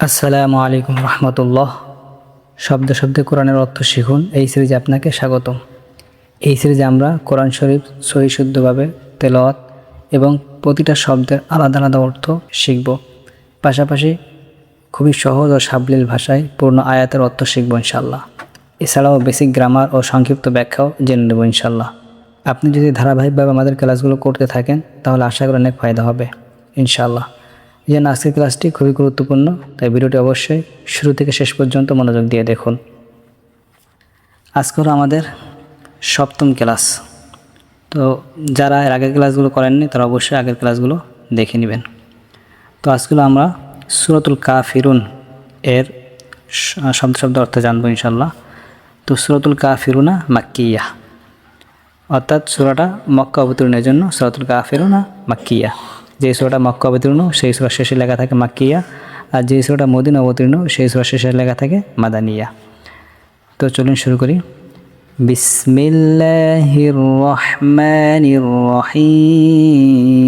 আসসালামু আলাইকুম রহমতুল্লাহ। শব্দে শব্দে কোরআনের অর্থ শিখুন এই সিরিজে আপনাকে স্বাগতম। এই সিরিজে আমরা কোরআন শরীফ সহি শুদ্ধভাবে তেলাওয়াত এবং প্রতিটা শব্দের আলাদা আলাদা অর্থ শিখব। পাশাপাশি খুবই সহজ ও সাবলীল ভাষায় পূর্ণ আয়াতের অর্থ শিখব ইনশাল্লাহ। এছাড়াও বেসিক গ্রামার ও সংক্ষিপ্ত ব্যাখ্যাও জেনে নেব ইনশাল্লাহ। আপনি যদি ধারাবাহিকভাবে আমাদের ক্লাসগুলো করতে থাকেন তাহলে আশা করি অনেক ফায়দা হবে ইনশাল্লাহ। এই জন্য আজকের ক্লাসটি খুবই গুরুত্বপূর্ণ, তাই ভিডিওটি অবশ্যই শুরু থেকে শেষ পর্যন্ত মনোযোগ দিয়ে দেখুন। আজকে হলো আমাদের সপ্তম ক্লাস। তো যারা এর আগের ক্লাসগুলো করেননি তারা অবশ্যই আগের ক্লাসগুলো দেখে নেবেন। তো আজকে আমরা সূরাতুল কাফিরুন এর শব্দ শব্দ অর্থ জানবো ইনশাল্লাহ। তো সূরাতুল কাফিরুনা মাক্কিয়া, অর্থাৎ সূরাটা মক্কা অবতীর্ণের জন্য সূরাতুল কাফিরুনা মাক্কিয়া। যে সূরাটা মক্কা অবতীর্ণ সেই সূরা শেষে লেখা থাকে মাক্কিয়া, আর যে সূরাটা মদিনা অবতীর্ণ সেই সূরা শেষে লেখা থাকে মাদানিয়া। তো চলুন শুরু করি। বিসমিল্লাহির রহমানির রহিম।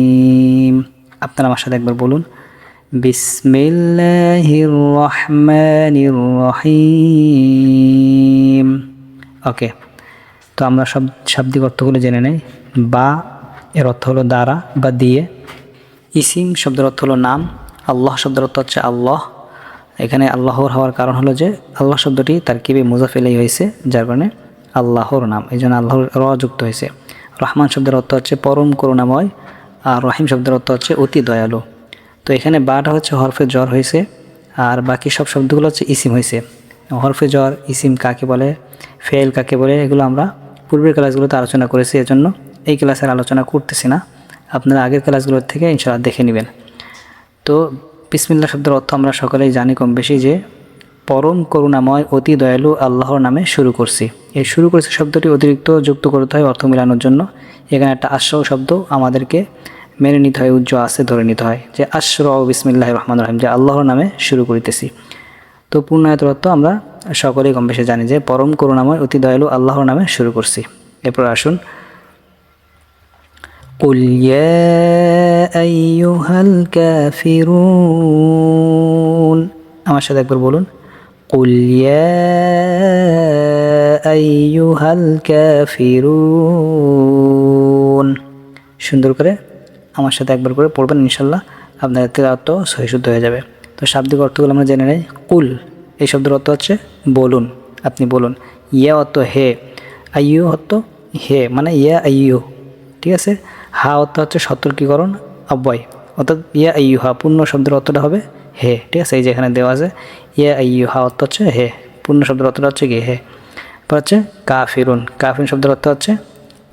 আপনারা আমার সাথে একবার বলুন, বিসমিল্লাহির রহমানির রহিম। ওকে, তো আমরা শাব্দিক অর্থগুলো জেনে নেই। বা এর অর্থ হলো দ্বারা বা দিয়ে। ইসিম শব্দের অর্থ হলো নাম। আল্লাহ শব্দের অর্থ হচ্ছে আল্লাহ। এখানে আল্লাহর হওয়ার কারণ হলো যে আল্লাহ শব্দটি তার কিবে মুজাফ ইলাইহি হয়েছে, যার কারণে আল্লাহর নাম, এই জন্য আল্লাহর র যুক্ত হয়েছে। রহমান শব্দের অর্থ হচ্ছে পরম করুণাময়, আর রহিম শব্দের অর্থ হচ্ছে অতি দয়ালু। তো এখানে বাটা হচ্ছে হরফে জ্বর হয়েছে, আর বাকি সব শব্দগুলো হচ্ছে ইসিম হয়েছে। হরফে জ্বর ইসিম কাকে বলে, ফেল কাকে বলে, এগুলো আমরা পূর্বের ক্লাসগুলোতে আলোচনা করেছি, এজন্য এই ক্লাসের আলোচনা করতেছি না। আপনারা আগের ক্লাসগুলোর থেকে ইনশাআল্লাহ দেখে নেবেন। তো বিসমিল্লাহ শব্দের অর্থ আমরা সকলেই জানি কম বেশি, যে পরম করুণাময় অতি দয়ালু আল্লাহর নামে শুরু করছি। এই শুরু করছি শব্দটি অতিরিক্ত যুক্ত করতে হয় অর্থ মেলানোর জন্য। এখানে একটা আশ্রয় শব্দ আমাদেরকে মেনে নিতে হয়, উজ্জ্ব আছে ধরে নিতে হয়, যে আশ্রয় বিসমিল্লাহির রহমানির রহিম, যে আল্লাহর নামে শুরু করিতেছি। তো পূর্ণ আয়াতের অর্থ আমরা সকলেই কম বেশি জানি, যে পরম করুণাময় অতি দয়ালু আল্লাহর নামে শুরু করছি। এরপর আসুন, قل يا أيها الكافرون। আমার সাথে একবার বলুন, قل يا أيها الكافرون। সুন্দর করে আমার সাথে একবার করে পড়বেন ইনশাল্লাহ, আপনাদের তেলাওয়াত সহি শুদ্ধ হয়ে যাবে। তো শাব্দিক অর্থগুলো আমরা জেনে নেই। কুল এই শব্দের অর্থ হচ্ছে বলুন, আপনি বলুন। ইয়া অর্থ হে, আইয়ু অর্থ হে, মানে ইয়া আইয়ু, ঠিক আছে। হা অর্থ হচ্ছে সতর্কীকরণ, অব্যয়, অর্থাৎ ইয়া আইয়ু হা পূর্ণ শব্দের অর্থটা হবে হে, ঠিক আছে। এই যে এখানে দেওয়া আছে ইয়া আইয়ু হা অর্থ হচ্ছে হে, পূর্ণ শব্দের অর্থটা হচ্ছে কি হে। এরপর হচ্ছে কাফিরুন। কাফিরুন শব্দের অর্থ হচ্ছে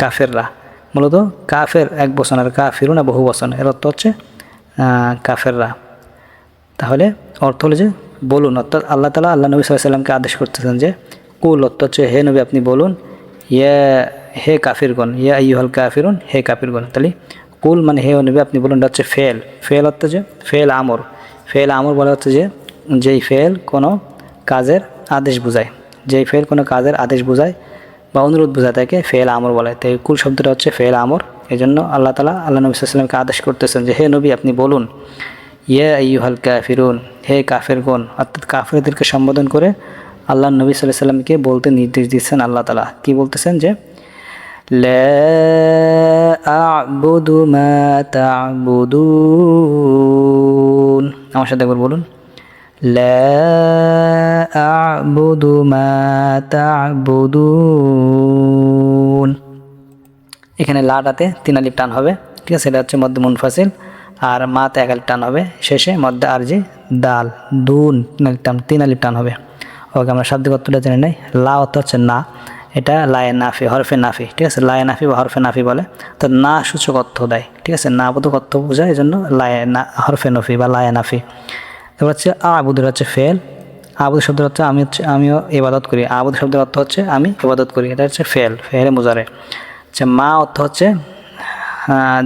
কাফেররা। মূলত কাফের এক বচন আর কাফিরুন বহু বচন, এর অর্থ হচ্ছে কাফেররা। তাহলে অর্থ হলো যে বলুন, অর্থাৎ আল্লাহ তাআলা আল্লাহ নবী সাল্লাল্লাহু আলাইহি ওয়াসাল্লামকে আদেশ করতেছেন যে কুল অর্থ হচ্ছে হে নবী আপনি বলুন, ইয়া হে কাফিরগণ, ইয়া আইয়ুহাল কাফিরুন, হে কাফিরগণ। তাহলে কুল মানে হে নবী আপনি বলুন, এটা হচ্ছে ফেল। ফেল অর্থ যে ফেল আমর। ফেল আমর বলা হচ্ছে যে যেই ফেল কোনো কাজের আদেশ বোঝায়, যেই ফেল কোনো কাজের আদেশ বোঝায় বা অনুরোধ বোঝায় তাকে ফেল আমর বলে। তাই কুল শব্দটা হচ্ছে ফেল আমর। এই জন্য আল্লাহ তাআলা আল্লাহ নবী সাল্লাল্লাহু আলাইহি ওয়াসাল্লামকে আদেশ করতেছেন যে হে নবী আপনি বলুন, ইয়া আইয়ুহাল কাফিরুন, হে কাফেরগণ, অর্থাৎ কাফেরদেরকে সম্বোধন করে আল্লাহ নবী সাল্লাল্লাহু আলাইহি ওয়াসাল্লামকে বলতে নির্দেশ দিচ্ছেন। আল্লাহ তাআলা কি বলতেছেন, যে লা আ'বুদু মা তা'বুদুন। আমার সাথে একবার বলুন, লা আ'বুদু মা তা'বুদুন। এখানে লাটাতে 3 আলিফ টান হবে, ঠিক আছে। এটা হচ্ছে মধ্যে মুনফাসিল, আর মাতে 1 আলিফ টান হবে, শেষে মধ্যে আরজি দাল দুন 3 আলিফ টান হবে। ওকে, আমরা শাব্দিক অর্থটা জেনে নেই। লা অর্থ হচ্ছে না, এটা লায়ে নাফি, হরফে নাফি, ঠিক আছে। লায়ে নাফি বা হরফে নাফি বলে, তো না সূচক অর্থ দেয়, ঠিক আছে। না বোধক অর্থ বোঝায়, এই জন্য লায়ে না হরফে নফি বা লায়ে নাফি। এবার হচ্ছে আবুদের হচ্ছে ফেল। আবুদ শব্দের অর্থ আমিও ইবাদত করি। আবুদ শব্দের অর্থ হচ্ছে আমি ইবাদত করি, এটা হচ্ছে ফেল, ফেলে মুজারে। আচ্ছা, মা অর্থ হচ্ছে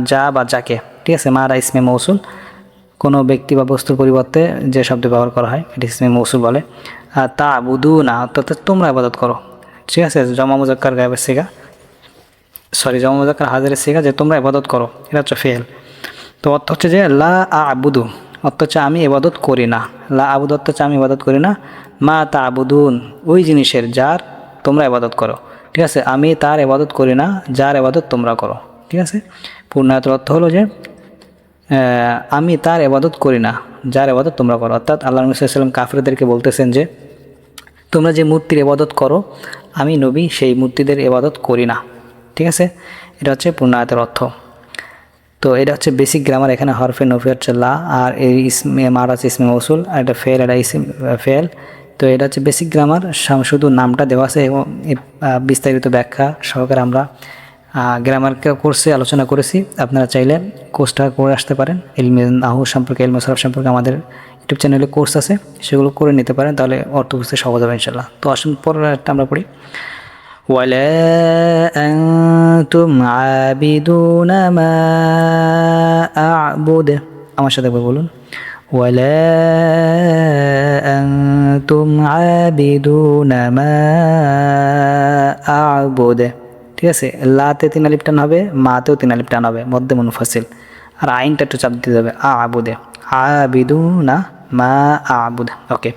যা বা যাকে, ঠিক আছে। মারা ইসমে মৌসুল, কোনো ব্যক্তি বা বস্তুর পরিবর্তে যে শব্দ ব্যবহার করা হয় এটি ইসমে মৌসুল বলে। আর তা বুধু না অর্থাৎ তোমরা ইবাদত করো, ঠিক আছে। জমা মুজাক্কার গায়েবের সিগা, জমা মুজাক্কার হাজিরের সিগা, যে তোমরা ইবাদত করো, এটা হচ্ছে ফেল। তো অর্থ হচ্ছে যে লা আবুদু, অর্থ হচ্ছে আমি ইবাদত করি না, লা আবুদ অর্থ হচ্ছে আমি ইবাদত করি না, মা তা'বুদুন ওই জিনিসের যার তোমরা ইবাদত করো, ঠিক আছে। আমি তার ইবাদত করি না যার ইবাদত তোমরা করো, ঠিক আছে। পূর্ণায়তের অর্থ হলো যে আমি তার ইবাদত করি না যার ইবাদত তোমরা করো, অর্থাৎ আল্লাহ নবী সাল্লাল্লাহু আলাইহি ওয়াসাল্লাম কাফিরদেরকে বলতেছেন যে তোমরা যে মূর্তির ইবাদত করো আমি নবী সেই মূর্তিদের ইবাদত করি না, ঠিক আছে। এটা হচ্ছে পূর্ণায়তের অর্থ। তো এটা হচ্ছে বেসিক গ্রামার। এখানে হরফে নফি হচ্ছে লা, আর এই ইসমে মার আছে ইসমে মৌসুল, আর এটা ফেল, এটা ইসম ফেল। তো এটা হচ্ছে বেসিক গ্রামার, শুধু নামটা দেওয়া আছে এবং বিস্তারিত ব্যাখ্যা সহকারে আমরা গ্রামার কোর্সে আলোচনা করেছি। আপনারা চাইলে কোর্সটা করে আসতে পারেন। ইলমে নাহু সম্পর্কে, ইলমে সরফ সম্পর্কে আমাদের ইউটিউব চ্যানেলে কোর্স আছে, সেগুলো করে নিতে পারেন, তাহলে অর্থ বুঝতে সহজ হবে ইনশাল্লাহ। তো আসুন পরের একটা আমরা পড়ি। ওয়ালা আনতুম আবিদুনা মা আ'বুদ, আমার সাথে একবার বলুন। ওয়ালা আনতুম আবিদুনা মা আ'বুদ, ঠিক আছে। লাতে 3 আলিফ টান হবে, মাতেও 3 আলিফ টান হবে, মধ্যে মুনফাসিল, আর আইনটা একটু চাপ দিতে হবে, আ'বুদে, আবিদুনা মা আ'বুদ। ওকে,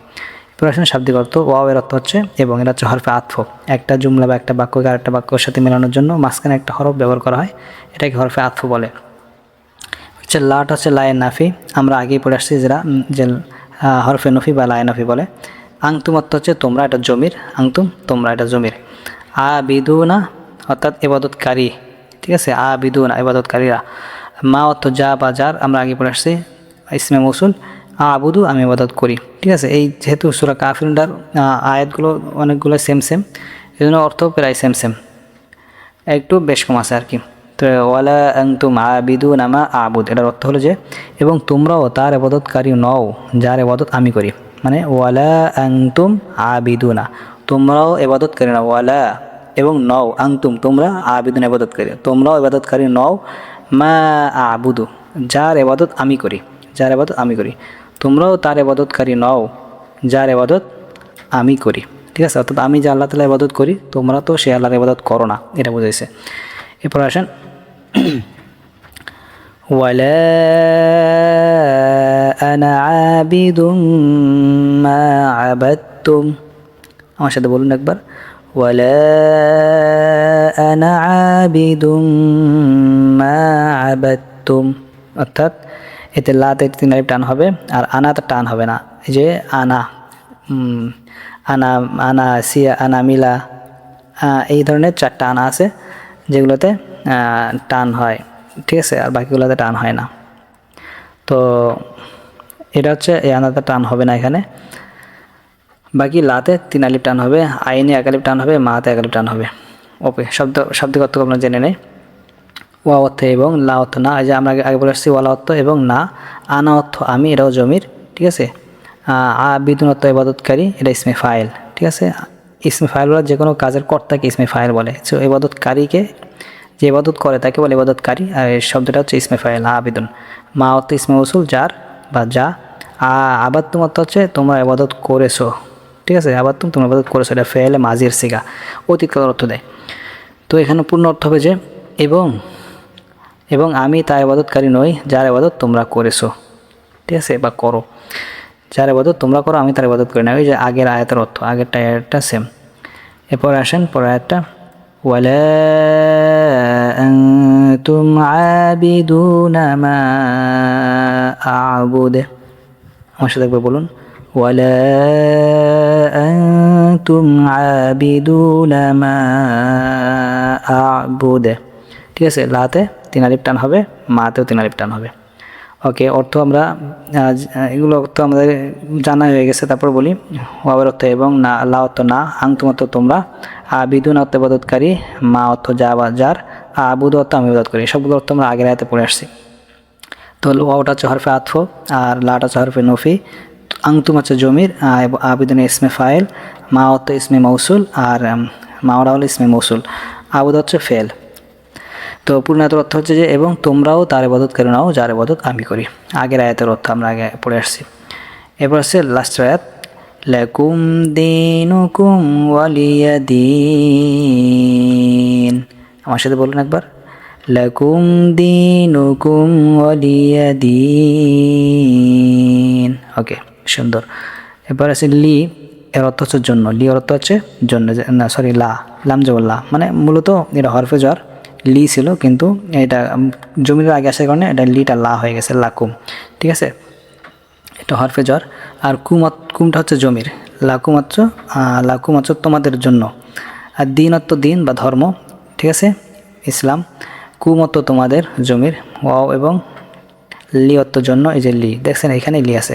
প্রশ্ন শাব্দিক অর্থ। ওয়াও এর অর্থ হচ্ছে এবং, এটা হচ্ছে হরফে আতফ। একটা জুমলা বা একটা বাক্যকে আরেকটা বাক্যের সাথে মেলানোর জন্য মাঝখানে একটা হরফ ব্যবহার করা হয়, এটাকে হরফে আতফ বলে। হচ্ছে লাটা হচ্ছে লায়ে নাফি, আমরা আগেই পড়ে আসছি যে হরফে নফি বা লায়ে নাফি বলে। আংতুম অর্থ হচ্ছে তোমরা, এটা জমির, আংতুম তোমরা, এটা জমির। আবিদুনা অর্থাৎ ইবাদতকারী, ঠিক আছে, আবিদুনা ইবাদতকারীরা। মা অর্থ যা বা যার, আমরা আগে পড়ে আসছি ইসমে মৌসুল। আবুদু আমি ইবাদত করি, ঠিক আছে। এই যেহেতু সূরা কাফিরুনটার আয়াতগুলো অনেকগুলো সেম এই জন্য অর্থ প্রায় সেম, একটু বেশ কম আছে আর কি। তো ওয়ালা আনতুম আবিদুনা মা আবুদ, এটার অর্থ হলো যে এবং তোমরাও তার ইবাদতকারী নও যার ইবাদত আমি করি। মানে ওয়ালা আনতুম আবিদুনা, তোমরাও ইবাদতকারী নও, ওয়ালা এবং নও, আনতুম তোমরা, আবিদুন ইবাদতকারী, তোমরাও ইবাদতকারী নও, মা আবুদু যার ইবাদত আমি করি, যার ইবাদত আমি করি। তোমরাও তার ইবাদতকারী নও যার ইবাদত আমি করি, ঠিক আছে। অর্থাৎ আমি যে আল্লাহ তাআলা ইবাদত করি, তোমরা তো সে আল্লাহর ইবাদত করো না, এটা বুঝাইছে। এরপর আসেন ওয়ালা আনা আবিদুম মা আবাদতুম, আমার সাথে বলুন একবার। ওয়ালা আনা আবিদুম মা আবাদতুম, অর্থাৎ এতে লাতে 3 আলিফ টান হবে, আর আনাতে টান হবে না। এই যে আনা, আনা, আনা সিয়া, আনা মিলা, এই ধরনের 4টা আনা আছে যেগুলোতে টান হয়, ঠিক আছে, আর বাকিগুলোতে টান হয় না। তো এটা হচ্ছে এই আনাতে টান হবে না এখানে, বাকি লাতে 3 আলিফ টান হবে, আইনে 1 আলিফ টান হবে, মাতে 1 আলিফ টান হবে। ওকে, শাব্দিক অর্থ আমরা জেনে নেই। ওয়া অর্থ এবং, লা অর্থ না, এই যে আমরা আগে বলে আসছি ওয়ালা অর্থ এবং না, আনা অর্থ আমি, এটাও জমির, ঠিক আছে। আবিদুন অর্থ ইবাদতকারী, এটা ইসমে ফাইল, ঠিক আছে। ইসমে ফাইল বলে যে কোনো কাজের কর্তাকে ইসমে ফাইল বলে। সো ইবাদতকারীকে, যে ইবাদত করে তাকে বলে ইবাদতকারী, আর এই শব্দটা হচ্ছে ইসমে ফাইল আবিদুন। মা অর্থ ইসমে মৌসুল যার বা যা। আবাদতুম অর্থ হচ্ছে তোমরা ইবাদত করেছো, ঠিক আছে। আবাদতুম তোমরা ইবাদত করেছো, এটা ফেলে মাজির সিগা, অতীতকালের অর্থ দেয়। তো এখানে পূর্ণ অর্থ হবে যে এবং আমি তার ইবাদতকারী নই যার ইবাদত তোমরা করেছো, ঠিক আছে, বা করো। যার ইবাদত তোমরা করো আমি তার ইবাদত করি না, ওই যে আগের আয়াতের অর্থ, আগেরটা আয়াতটা সেম। এরপর আসেন পরের আয়াতটা। ওয়ালা আনতুম আবিদুনা মা আ'বুদ, আমার সাথে একবার বলুন। ওয়ালা আনতুম আবিদুনা মা আ'বুদ, ঠিক আছে। লাতে 3 আলিফ টান হবে, মাতেও 3 আলিফ টান হবে। ওকে, অর্থ আমরা এগুলো অর্থ আমাদের জানা হয়ে গেছে। তারপর বলি ওয়াবের অর্থ এবং, না, লা অর্থ না, আনতুম অর্থ তোমরা, আবিদুন অর্থ ইবাদতকারী, মা অর্থ যা বা যার, আবুদ অর্থ আমি ইবাদত করি। সবগুলো অর্থ আমরা আগের আয়াতে পড়ে আসছি। তো ওয়াটা হচ্ছে হরফে আতফ, আর লাটা হচ্ছে হরফে নফি, আনতুম হচ্ছে জমির, আবিদুন ইসমে ফাইল, মা অর্থ ইসমে মৌসুল, আর মাওরা হলো ইসমে মৌসুল, আবুদ হচ্ছে ফেল। তো পূর্ণায়তের অর্থ হচ্ছে যে এবং তোমরাও তার ইবাদত করে নাও যার ইবাদত আমি করি। আগের আয়াতের অর্থ আমরা আগে পড়ে আসছি। এরপর হচ্ছে লাস্ট আয়াত, লাকুম দীনুকুম ওয়ালিয়া দীন, আমার সাথে বলুন একবার। লাকুম দীনুকুম ওয়ালিয়া দীন। ওকে, সুন্দর। এবার আছে লি, এর অর্থ হচ্ছে জন্য। লি এর অর্থ হচ্ছে জন্য, না সরি লাম জবল্লা, মানে মূলত এটা হরফে জ্বর লি ছিল, কিন্তু এটা জমির আগে আসার কারণে এটা লিটা লা হয়ে গেছে, লাকুম। ঠিক আছে, এটা হরফে জ্বর। আর কুমটা হচ্ছে জমির। লাকুম হচ্ছে তোমাদের জন্য। আর দিন অর্থ দিন বা ধর্ম। ঠিক আছে, ইসলাম। কুম অর্থ তোমাদের, জমির। ওয়াও এবং লি অর্থ জন্য, এই যে লি দেখছেন এখানে লি আছে।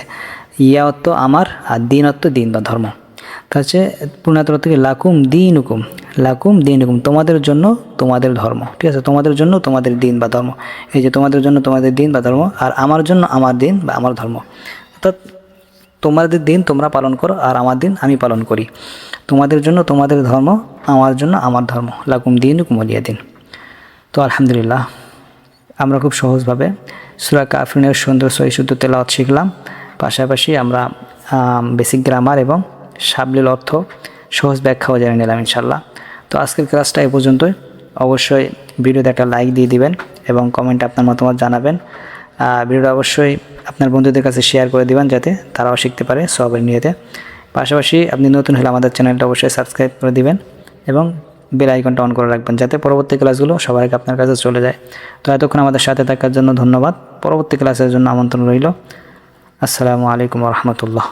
ইয়া অর্থ আমার, আর দিন অর্থ দিন বা ধর্ম। তা হচ্ছে পূর্ণান্তর অর্থ কি লাকুম দিন হুকুম, লাকুম দিন হুকুম, তোমাদের জন্য তোমাদের ধর্ম। ঠিক আছে, তোমাদের জন্য তোমাদের দিন বা ধর্ম। এই যে তোমাদের জন্য তোমাদের দিন বা ধর্ম, আর আমার জন্য আমার দিন বা আমার ধর্ম। অর্থাৎ তোমাদের দিন তোমরা পালন করো, আর আমার দিন আমি পালন করি। তোমাদের জন্য তোমাদের ধর্ম, আমার জন্য আমার ধর্ম। লাকুম দিন হুকুম ওয়ালিয়া দিন। তো আলহামদুলিল্লাহ, আমরা খুব সহজভাবে সূরা কাফিরুনের সুন্দর সহি শুদ্ধ তেলাওয়াত শিখলাম। পাশাপাশি আমরা বেসিক গ্রামার এবং শাবলীল অর্থ সহজ ব্যাখ্যাও জেনে নিলাম ইনশাল্লাহ। তো আজকের ক্লাসটা এই পর্যন্তই। অবশ্যই ভিডিওতে একটা লাইক দিয়ে দিবেন এবং কমেন্টে আপনার মতামত জানাবেন। ভিডিওটা অবশ্যই আপনার বন্ধুদের কাছে শেয়ার করে দিবেন, যাতে তারাও শিখতে পারে সবের নিয়েতে। পাশাপাশি আপনি নতুন হলে আমাদের চ্যানেলটা অবশ্যই সাবস্ক্রাইব করে দিবেন এবং বেল আইকনটা অন করে রাখবেন, যাতে পরবর্তী ক্লাসগুলো সবার আগে আপনার কাছে চলে যায়। তো এতক্ষণ আমাদের সাথে থাকার জন্য ধন্যবাদ। পরবর্তী ক্লাসের জন্য আমন্ত্রণ রইল। আসসালামু আলাইকুম ওয়া রাহমাতুল্লাহ।